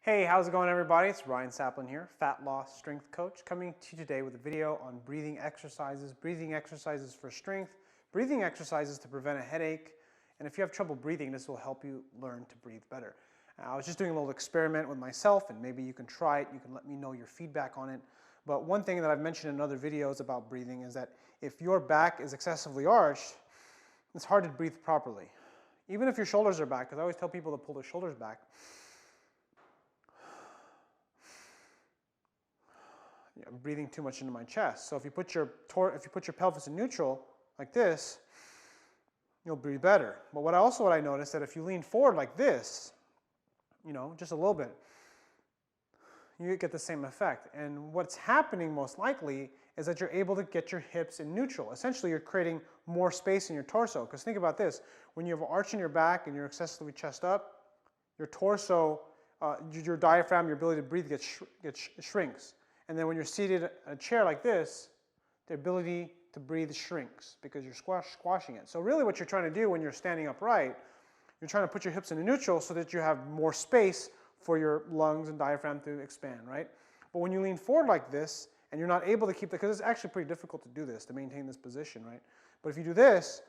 Hey, how's it going everybody? It's Ryan Saplin here, Fat Loss Strength Coach, coming to you today with a video on breathing exercises for strength, breathing exercises to prevent a headache, and if you have trouble breathing, this will help you learn to breathe better. I was just doing a little experiment with myself, and maybe you can try it, you can let me know your feedback on it. But one thing that I've mentioned in other videos about breathing is that if your back is excessively arched, it's hard to breathe properly. Even if your shoulders are back, because I always tell people to pull their shoulders back, I'm breathing too much into my chest. So if you put your pelvis in neutral like this, you'll breathe better. But what I noticed that if you lean forward like this, just a little bit, you get the same effect. And what's happening most likely is that you're able to get your hips in neutral. Essentially, you're creating more space in your torso. Because think about this, when you have an arch in your back and you're excessively chest up, your torso, your diaphragm, your ability to breathe shrinks. And then when you're seated in a chair like this, the ability to breathe shrinks because you're squashing it. So really what you're trying to do when you're standing upright, you're trying to put your hips in a neutral so that you have more space for your lungs and diaphragm to expand, right? But when you lean forward like this and you're not able to keep because it's actually pretty difficult to do this, to maintain this position, right? But if you do this,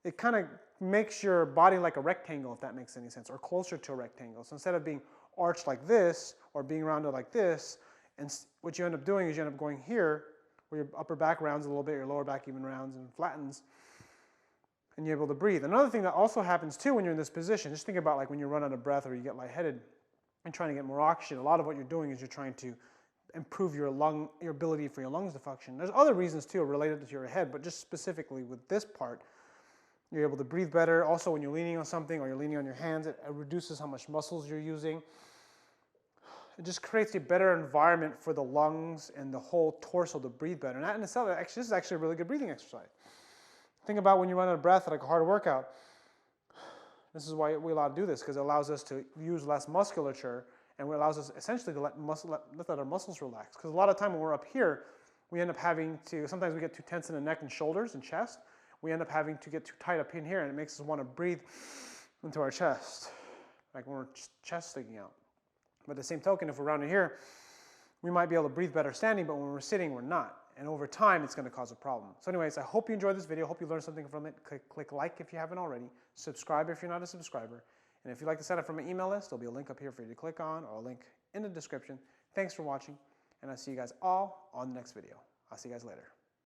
it kind of makes your body like a rectangle, if that makes any sense, or closer to a rectangle. So instead of being arched like this or being rounded like this, and what you end up doing is you end up going here, where your upper back rounds a little bit, your lower back even rounds and flattens, and you're able to breathe. Another thing that also happens too when you're in this position, just think about like when you run out of breath or you get lightheaded and trying to get more oxygen, a lot of what you're doing is you're trying to improve your ability for your lungs to function. There's other reasons too related to your head, but just specifically with this part, you're able to breathe better. Also when you're leaning on something or you're leaning on your hands, it reduces how much muscles you're using. It just creates a better environment for the lungs and the whole torso to breathe better. And that in itself, this is actually a really good breathing exercise. Think about when you run out of breath at like a hard workout. This is why we allow to do this, because it allows us to use less musculature and it allows us essentially to let our muscles relax. Because a lot of time when we're up here, we end up having to, sometimes we get too tense in the neck and shoulders and chest. We end up having to get too tight up in here and it makes us want to breathe into our chest, like when we're chest sticking out. But at the same token, if we're around here, we might be able to breathe better standing, but when we're sitting, we're not. And over time, it's going to cause a problem. So anyways, I hope you enjoyed this video. Hope you learned something from it. Click like if you haven't already. Subscribe if you're not a subscriber. And if you'd like to sign up for my email list, there'll be a link up here for you to click on or a link in the description. Thanks for watching, and I'll see you guys all on the next video. I'll see you guys later.